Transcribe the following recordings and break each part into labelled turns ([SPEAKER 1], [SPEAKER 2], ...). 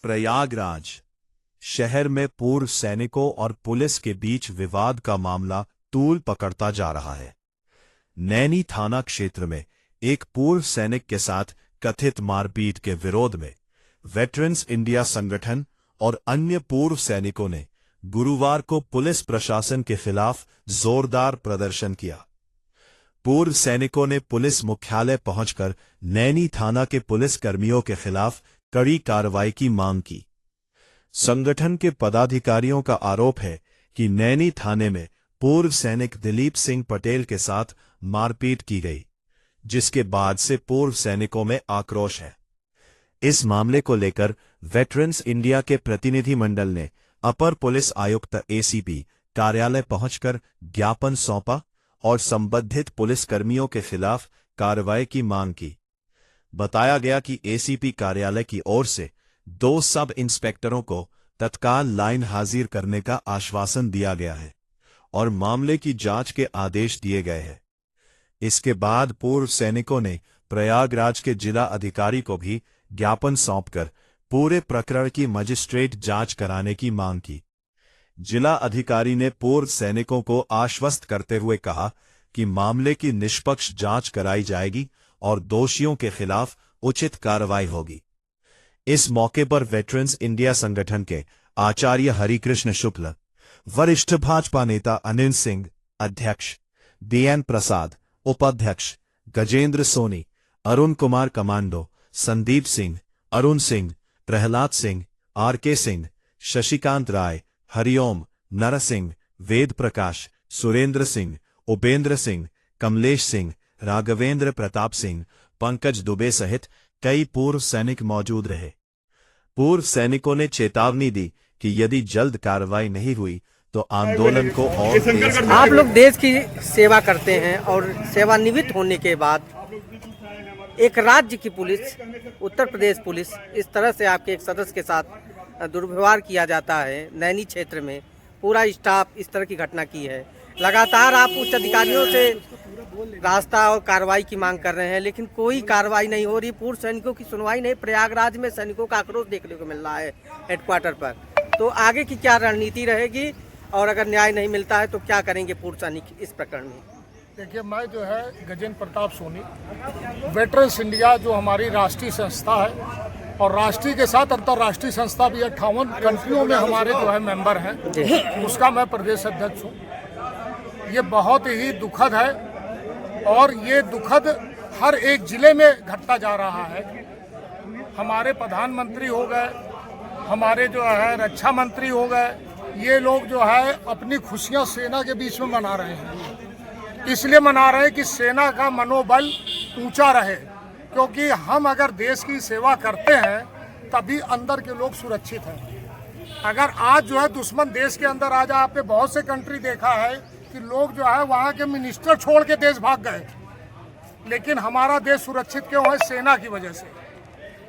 [SPEAKER 1] प्रयागराज शहर में पूर्व सैनिकों और पुलिस के बीच विवाद का मामला तूल पकड़ता जा रहा है। नैनी थाना क्षेत्र में एक पूर्व सैनिक के साथ कथित मारपीट के विरोध में वेटरन्स इंडिया संगठन और अन्य पूर्व सैनिकों ने गुरुवार को पुलिस प्रशासन के खिलाफ जोरदार प्रदर्शन किया। पूर्व सैनिकों ने पुलिस मुख्यालय पहुंचकर नैनी थाना के पुलिस कर्मियों के खिलाफ कड़ी कार्रवाई की मांग की। संगठन के पदाधिकारियों का आरोप है कि नैनी थाने में पूर्व सैनिक दिलीप सिंह पटेल के साथ मारपीट की गई, जिसके बाद से पूर्व सैनिकों में आक्रोश है। इस मामले को लेकर वेटरन्स इंडिया के प्रतिनिधिमंडल ने अपर पुलिस आयुक्त एसीपी कार्यालय पहुंचकर ज्ञापन सौंपा और संबंधित पुलिसकर्मियों के खिलाफ कार्रवाई की मांग की। बताया गया कि एसीपी कार्यालय की ओर से 2 सब इंस्पेक्टरों को तत्काल लाइन हाजिर करने का आश्वासन दिया गया है और मामले की जांच के आदेश दिए गए हैं। इसके बाद पूर्व सैनिकों ने प्रयागराज के जिला अधिकारी को भी ज्ञापन सौंपकर पूरे प्रकरण की मजिस्ट्रेट जांच कराने की मांग की। जिला अधिकारी ने पूर्व सैनिकों को आश्वस्त करते हुए कहा कि मामले की निष्पक्ष जांच कराई जाएगी और दोषियों के खिलाफ उचित कार्रवाई होगी। इस मौके पर वेटरन्स इंडिया संगठन के आचार्य हरिकृष्ण शुक्ल, वरिष्ठ भाजपा नेता अनिल सिंह अध्यक्ष, बीएन प्रसाद उपाध्यक्ष, गजेंद्र सोनी, अरुण कुमार कमांडो, संदीप सिंह, अरुण सिंह, प्रहलाद सिंह, आरके सिंह, शशिकांत राय, हरिओम, नरसिंह, वेद प्रकाश, सुरेंद्र सिंह, उपेंद्र सिंह, कमलेश सिंह, राघवेंद्र प्रताप सिंह, पंकज दुबे सहित कई पूर्व सैनिक मौजूद रहे। पूर्व सैनिकों ने चेतावनी दी कि यदि जल्द कार्रवाई नहीं हुई तो आंदोलन को और तेज।
[SPEAKER 2] आप लोग देश की सेवा करते हैं और सेवानिवृत्त होने के बाद एक राज्य की पुलिस, उत्तर प्रदेश पुलिस, इस तरह से आपके एक सदस्य के साथ दुर्व्यवहार किया जाता है। नैनी क्षेत्र में पूरा स्टाफ इस तरह की घटना की है। लगातार आप उच्च अधिकारियों से रास्ता और कार्रवाई की मांग कर रहे हैं, लेकिन कोई कार्रवाई नहीं हो रही। पूर्व सैनिकों की सुनवाई नहीं। प्रयागराज में सैनिकों का आक्रोश देखने को मिल रहा है हेडक्वार्टर पर। तो आगे की क्या रणनीति रहेगी और अगर न्याय नहीं मिलता है तो क्या करेंगे पूर्व सैनिक इस प्रकरण में?
[SPEAKER 3] देखिए, मैं जो है गजेंद्र प्रताप सोनी, वेटरन्स इंडिया जो हमारी राष्ट्रीय संस्था है और राष्ट्रीय के साथ अंतर्राष्ट्रीय संस्था भी 58 कंट्रियों में हमारे जो है मेंबर हैं, उसका मैं प्रदेश अध्यक्ष हूँ। ये बहुत ही दुखद है और ये दुखद हर एक जिले में घटता जा रहा है। हमारे प्रधानमंत्री हो गए, हमारे जो है रक्षा मंत्री हो गए, ये लोग जो है अपनी खुशियां सेना के बीच में मना रहे हैं। इसलिए मना रहे हैं कि सेना का मनोबल ऊंचा रहे, क्योंकि हम अगर देश की सेवा करते हैं तभी अंदर के लोग सुरक्षित हैं। अगर आज जो है दुश्मन देश के अंदर आ जाए, आपने बहुत से कंट्री देखा है कि लोग जो है वहाँ के मिनिस्टर छोड़ के देश भाग गए, लेकिन हमारा देश सुरक्षित क्यों है? सेना की वजह से।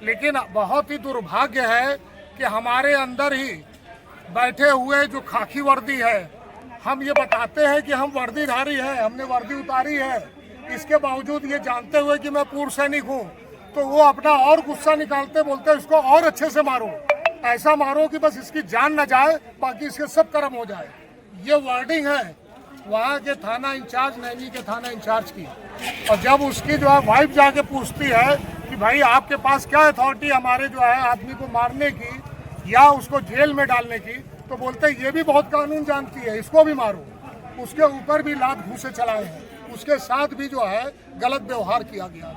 [SPEAKER 3] लेकिन बहुत ही दुर्भाग्य है कि हमारे अंदर ही बैठे हुए जो खाकी वर्दी है, हम ये बताते हैं कि हम वर्दीधारी हैं, हमने वर्दी उतारी है, इसके बावजूद ये जानते हुए कि मैं पूर्व सैनिक हूँ, तो वो अपना और गुस्सा निकालते, बोलते इसको और अच्छे से मारो, ऐसा मारो कि बस इसकी जान न जाए, बाकी इसके सब कर्म हो जाए। ये वर्डिंग है वहाँ के थाना इंचार्ज, नैनी के थाना इंचार्ज की। और जब उसकी जो है वाइफ जाके पूछती है कि भाई आपके पास क्या अथॉरिटी हमारे जो है आदमी को मारने की या उसको जेल में डालने की, तो बोलते ये भी बहुत कानून जानती है, इसको भी मारो। उसके ऊपर भी लात घूंसे चलाए हैं, उसके साथ भी जो है गलत व्यवहार किया गया।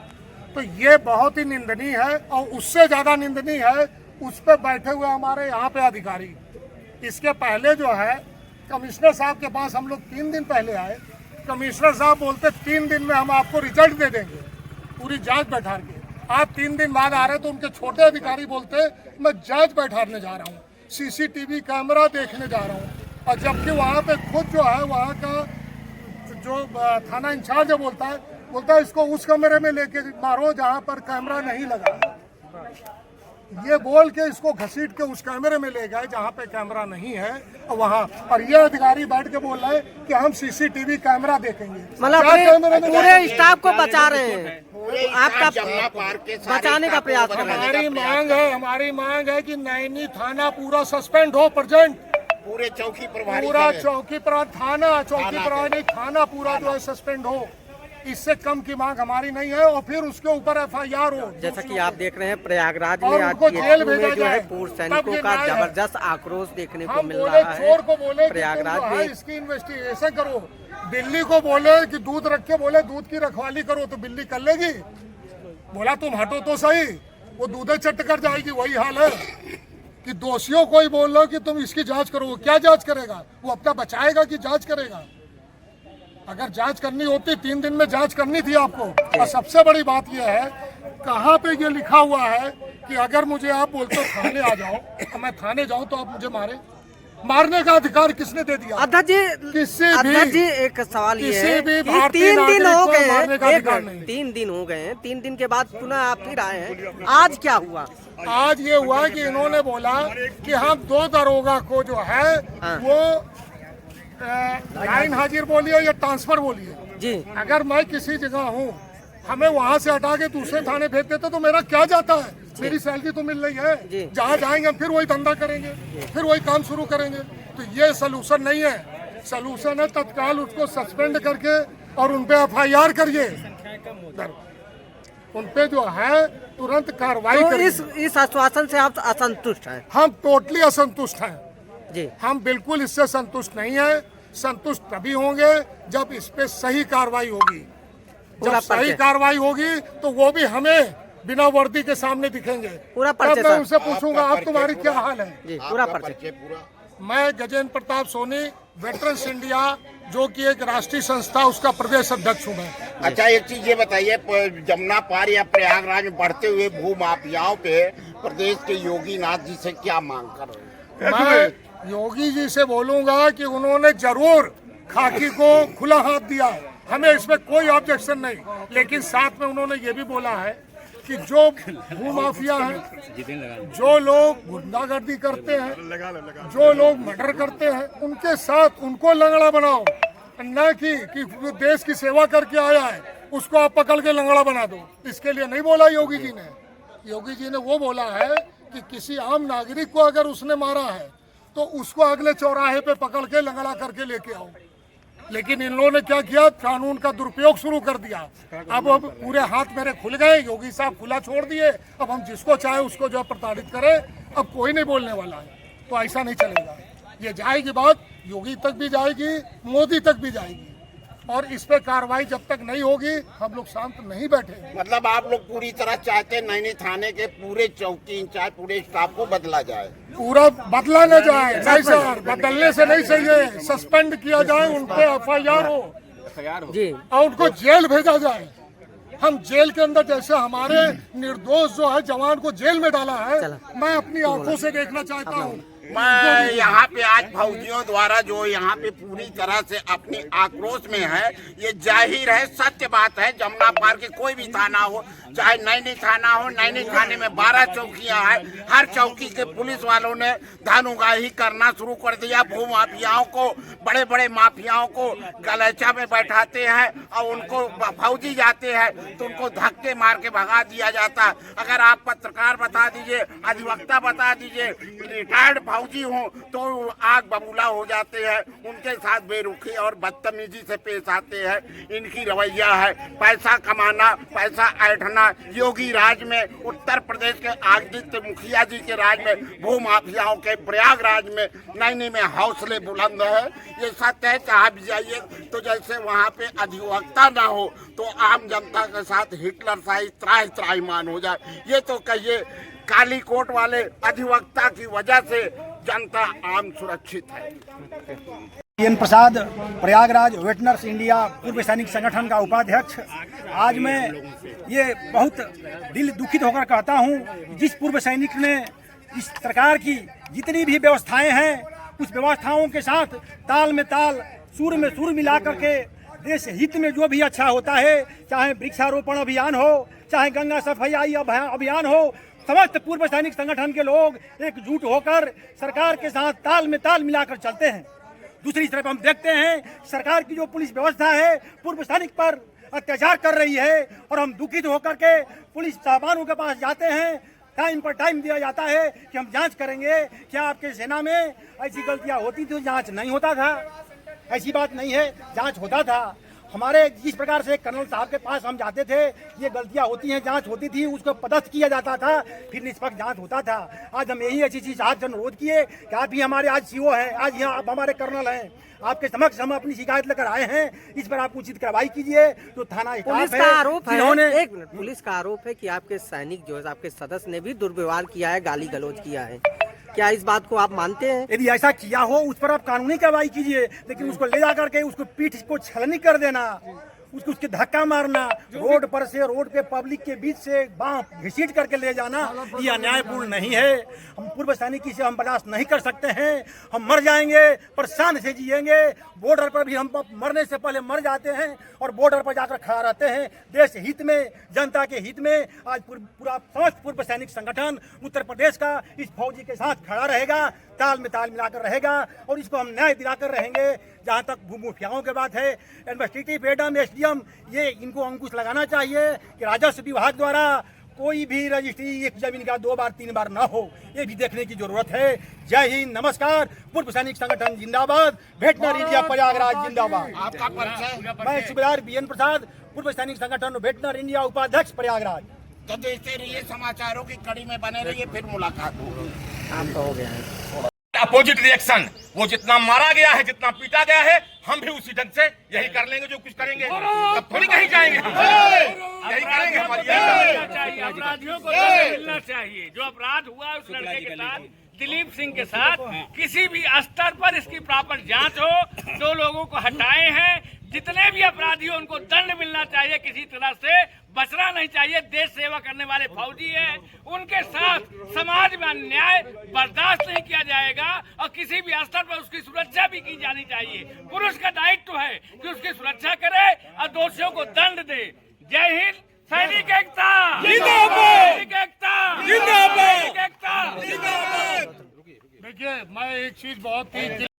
[SPEAKER 3] तो ये बहुत ही निंदनीय है और उससे ज़्यादा निंदनीय है उस पर बैठे हुए हमारे यहाँ पे अधिकारी। इसके पहले जो है कमिश्नर साहब के पास हम लोग 3 दिन पहले आए। कमिश्नर साहब बोलते 3 दिन में हम आपको रिजल्ट दे देंगे, पूरी जांच बैठा के। आप 3 दिन बाद आ रहे तो उनके छोटे अधिकारी बोलते मैं जांच बैठाने जा रहा हूँ, सीसीटीवी कैमरा देखने जा रहा हूँ। और जबकि वहाँ पे खुद जो है वहाँ का जो थाना इंचार्ज है बोलता है इसको उस कमरे में लेके मारो जहाँ पर कैमरा नहीं लगा। ये बोल के इसको घसीट के उस कैमरे में ले गए जहाँ पे कैमरा नहीं है और वहाँ, और ये अधिकारी बैठ के बोल रहे हैं कि हम सीसीटीवी कैमरा देखेंगे।
[SPEAKER 2] मतलब
[SPEAKER 3] क्या कैमरे में
[SPEAKER 2] पूरे स्टाफ को बचा रहे हैं, आपका
[SPEAKER 4] जमुना पार्क के
[SPEAKER 2] बचाने का प्रयास कर रहे हैं।
[SPEAKER 3] हमारी मांग है कि नैनी थाना पूरा सस्पेंड हो, प्रेजेंट
[SPEAKER 4] पूरे चौकी प्रभारी
[SPEAKER 3] पूरा चौकी प्रभारी थाना, चौकी प्रभारी थाना पूरा जो है सस्पेंड हो। इससे कम की मांग हमारी नहीं है, और फिर उसके ऊपर FIR हो।
[SPEAKER 2] जैसा कि आप देख रहे हैं प्रयागराज में
[SPEAKER 3] और
[SPEAKER 2] आज
[SPEAKER 3] उनको जेल भेजा
[SPEAKER 2] जो है
[SPEAKER 3] जाए,
[SPEAKER 2] पूर्व
[SPEAKER 3] तब
[SPEAKER 2] सैनिकों
[SPEAKER 3] ये
[SPEAKER 2] का
[SPEAKER 3] न्याय है।
[SPEAKER 2] जबरदस्त आक्रोश देखने को
[SPEAKER 3] हम
[SPEAKER 2] मिल
[SPEAKER 3] बोले
[SPEAKER 2] रहा
[SPEAKER 3] चोर को
[SPEAKER 2] है
[SPEAKER 3] बोले कि
[SPEAKER 2] प्रयागराज
[SPEAKER 3] तुम जो
[SPEAKER 2] में।
[SPEAKER 3] है इसकी इन्वेस्टिगेशन करो, बिल्ली को बोले कि दूध रख के बोले दूध की रखवाली करो, तो बिल्ली कर लेगी? बोला तुम हटो तो सही, वो दूधे चट कर जाएगी। वही हाल है कि दोषियों को ही बोल लो कि तुम इसकी जांच करो, वो क्या जांच करेगा? वो अपना बचाएगा कि जांच करेगा? अगर जांच करनी होती 3 दिन में जांच करनी थी आपको। और सबसे बड़ी बात यह है, कहाँ पे ये लिखा हुआ है कि अगर मुझे आप बोलते हो थाने आ जाओ और मैं थाने जाऊं तो आप मुझे मारे? मारने का अधिकार किसने दे दिया?
[SPEAKER 2] अध्यक्ष जी एक सवाल ये है कि 3 दिन हो गए हैं, 3 दिन हो गए हैं, 3 दिन के बाद पुनः आप फिर आए हैं, आज क्या हुआ?
[SPEAKER 3] आज ये हुआ कि इन्होंने बोला कि हम 2 दरोगा को जो है वो लाइन हाजिर बोलिए या ट्रांसफर बोलिए
[SPEAKER 2] जी,
[SPEAKER 3] अगर मैं किसी जगह हूँ, हमें वहाँ से हटा के दूसरे थाने भेज देते तो मेरा क्या जाता है? मेरी सैलरी तो मिल रही है, जहाँ जाएंगे हम फिर वही धंधा करेंगे, फिर वही काम शुरू करेंगे। तो ये सलूशन नहीं है। सलूशन है तत्काल उसको सस्पेंड करके और उन पे FIR करिए, उन पे जो है तुरंत कार्रवाई
[SPEAKER 2] तो
[SPEAKER 3] करिए।
[SPEAKER 2] इस आश्वासन से आप असंतुष्ट हैं?
[SPEAKER 3] हम टोटली असंतुष्ट हैं
[SPEAKER 2] जी,
[SPEAKER 3] हम बिल्कुल इससे संतुष्ट नहीं है। संतुष्ट तभी होंगे जब इस पे सही कार्रवाई होगी। जब सही कार्रवाई होगी तो वो भी हमें बिना वर्दी के सामने दिखेंगे।
[SPEAKER 2] पूरा
[SPEAKER 3] तब मैं उनसे पूछूंगा आप तुम्हारी क्या हाल है?
[SPEAKER 2] जी, पूरा पर्चे।
[SPEAKER 3] मैं गजेंद्र प्रताप सोनी, वेटरन्स इंडिया, जो कि एक राष्ट्रीय संस्था, उसका प्रदेश अध्यक्ष हूँ मैं।
[SPEAKER 4] अच्छा, एक चीज ये बताइए, जमुना पार या प्रयागराज में बढ़ते हुए भू माफियाओं पे प्रदेश के योगी नाथ जी से क्या मांग कर रहे हैं?
[SPEAKER 3] मैं योगी जी से बोलूंगा कि उन्होंने जरूर खाकी को खुला हाथ दिया, हमें इसमें कोई ऑब्जेक्शन नहीं, लेकिन साथ में उन्होंने ये भी बोला है कि जो भू माफिया हैं, जो लोग गुंडागर्दी करते हैं, जो लोग मर्डर करते हैं, उनके साथ उनको लंगड़ा बनाओ, न कि देश की सेवा करके आया है उसको आप पकड़ के लंगड़ा बना दो। इसके लिए नहीं बोला योगी जी ने। योगी जी ने वो बोला है कि किसी आम नागरिक को अगर उसने मारा है तो उसको अगले चौराहे पे पकड़ के लंगड़ा करके लेके आओ। लेकिन इन लोगों ने क्या किया, कानून का दुरुपयोग शुरू कर दिया। अब पूरे हाथ मेरे खुल गए, योगी साहब खुला छोड़ दिए, अब हम जिसको चाहे उसको जो प्रताड़ित करें, अब कोई नहीं बोलने वाला है। तो ऐसा नहीं चलेगा, ये जाएगी बात, योगी तक भी जाएगी, मोदी तक भी जाएगी, और इस पे कार्रवाई जब तक नहीं होगी हम लोग शांत नहीं बैठेंगे।
[SPEAKER 4] मतलब आप लोग पूरी तरह चाहते हैं नैनी थाने के पूरे चौकी इंचार्ज, पूरे स्टाफ को बदला जाए?
[SPEAKER 3] पूरा बदला न जाए, नहीं सर, बदलने से नहीं चाहिए, सस्पेंड किया जाए, उन पे FIR हो
[SPEAKER 2] जी,
[SPEAKER 3] और उनको जेल भेजा जाए। हम जेल के अंदर, जैसे हमारे निर्दोष जो है जवान को जेल में डाला है, मैं अपनी आंखों से देखना चाहता हूँ।
[SPEAKER 4] मैं यहाँ पे आज फौजियों द्वारा जो यहाँ पे पूरी तरह से अपनी आक्रोश में है, ये जाहिर है, सत्य बात है। जमुना पार के कोई भी थाना हो, चाहे नैनी थाना हो, नैनी थाने में 12 चौकियां हैं, हर चौकी के पुलिस वालों ने धनुगाही करना शुरू कर दिया। भू माफियाओं को, बड़े बड़े माफियाओं को गलैचा में बैठाते हैं और उनको फौजी जाते हैं तो उनको धक्के मार के भगा दिया जाता है। अगर आप पत्रकार बता दीजिए, अधिवक्ता बता दीजिए, रिटायर्ड फौजी हो तो आग बबूला हो जाते हैं, उनके साथ बेरुखी और बदतमीजी से पेश आते हैं। इनकी रवैया है पैसा कमाना, पैसा ऐंठना। योगी राज में, उत्तर प्रदेश के आदित्य मुखिया जी के राज में, भू माफियाओं के प्रयागराज में, नैनी में हौसले बुलंद है। ये सत्य है, चाहे भी जाइए तो जैसे वहाँ पे अधिवक्ता ना हो तो आम जनता के साथ हिटलर शाही त्राही त्राहीमान हो जाए। ये तो कहिए काली कोट वाले अधिवक्ता की वजह से जनता आम सुरक्षित है।
[SPEAKER 5] एन प्रसाद, प्रयागराज वेटरन्स इंडिया पूर्व सैनिक संगठन का उपाध्यक्ष। आज मैं ये बहुत दिल दुखित होकर कहता हूँ, जिस पूर्व सैनिक ने इस सरकार की जितनी भी व्यवस्थाएं हैं, उस व्यवस्थाओं के साथ ताल में ताल, सुर में सुर मिला करके देश हित में जो भी अच्छा होता है, चाहे वृक्षारोपण अभियान हो, चाहे गंगा सफाई अभियान हो, समस्त पूर्व सैनिक संगठन के लोग एकजुट होकर सरकार के साथ ताल में ताल मिलाकर चलते हैं। दूसरी तरफ हम देखते हैं सरकार की जो पुलिस व्यवस्था है पूर्व सैनिक पर अत्याचार कर रही है और हम दुखित होकर के पुलिस साहबानों के पास जाते हैं। टाइम पर टाइम दिया जाता है कि हम जांच करेंगे, क्या आपके सेना में ऐसी गलतियां होती थी? जांच नहीं होता था, ऐसी बात नहीं है, जांच होता था। हमारे जिस प्रकार से कर्नल साहब के पास हम जाते थे, ये गलतियां होती हैं, जांच होती थी, उसको पदस्थ किया जाता था, फिर निष्पक्ष जांच होता था। आज हम यही अच्छी चीज आज अनुरोध किए कि आप ही हमारे आज सीओ हैं, आज यहाँ आप हमारे कर्नल हैं, आपके समक्ष हम अपनी शिकायत लेकर आए हैं, इस पर आप उचित कार्रवाई कीजिए। तो थाना
[SPEAKER 2] पुलिस का आरोप है, एक मिनट, पुलिस का आरोप है कि आपके सैनिक जो है, आपके सदस्य ने भी दुर्व्यवहार किया है, गाली गलौज किया है। क्या इस बात को आप मानते हैं?
[SPEAKER 5] यदि ऐसा किया हो उस पर आप कानूनी कार्रवाई कीजिए, लेकिन उसको ले जा करके उसको पीठ को छलनी कर देना, उसके धक्का मारना, रोड पर से रोड पे पब्लिक के बीच से बांह घसीट करके ले जाना, ये अन्यायपूर्ण नहीं है। हम पूर्व सैनिक से हम बर्दाश्त नहीं कर सकते हैं। हम मर जाएंगे पर शान से जिएंगे। बॉर्डर पर भी हम मरने से पहले मर जाते हैं और बॉर्डर पर जाकर खड़ा रहते हैं। देश हित में, जनता के हित में आज पूरा समस्त पूर्व सैनिक संगठन उत्तर प्रदेश का इस फौजी के साथ खड़ा रहेगा, ताल में ताल मिलाकर रहेगा और इसको हम न्याय दिलाकर रहेंगे। जहाँ तक भूमुखियाओं की बात है, इन्वेस्टिगेटिव एडम, एसडीएम, ये इनको अंकुश लगाना चाहिए कि राजस्व विभाग द्वारा कोई भी रजिस्ट्री एक जमीन का 2 बार 3 बार ना हो, ये भी देखने की जरूरत है। जय हिंद, नमस्कार। पूर्व सैनिक संगठन जिंदाबाद, वेटनर इंडिया प्रयागराज जिंदाबाद।
[SPEAKER 4] आपका परिचय?
[SPEAKER 5] मैं सूबेदार बीएन प्रसाद, पूर्व सैनिक संगठन वेटनर इंडिया उपाध्यक्ष प्रयागराज।
[SPEAKER 4] तो देखते रहिए, समाचारों की कड़ी में बने रहिए, फिर मुलाकात होगी।
[SPEAKER 2] आपका हो गया है
[SPEAKER 6] अपोजिट रिएक्शन। वो जितना मारा गया है, जितना पीटा गया है, हम भी उसी ढंग से यही कर लेंगे जो कुछ करेंगे। अब थोड़ी कहीं जाएंगे, यही करेंगे। हमारी
[SPEAKER 7] अपराधियों को दंड मिलना चाहिए। जो अपराध हुआ उस लड़के के साथ, दिलीप सिंह के साथ, किसी भी स्तर पर इसकी प्रॉपर जांच हो। 2 लोगों को हटाए हैं, जितने भी अपराधी हो उनको दंड मिलना चाहिए। किसी तरह से बचना नहीं चाहिए। देश सेवा करने वाले फौजी हैं, उनके साथ समाज में अन्याय बर्दाश्त नहीं किया जाएगा और किसी भी स्तर पर उसकी सुरक्षा भी की जानी चाहिए। पुरुष का दायित्व है कि उसकी सुरक्षा करे और दोषियों को दंड दे। जय हिंद, सैनिक एकता जिंदाबाद, सैनिक एकता जिंदाबाद, सैनिक एकता जिंदाबाद।
[SPEAKER 3] देखिए, मैं एक चीज बहुत ही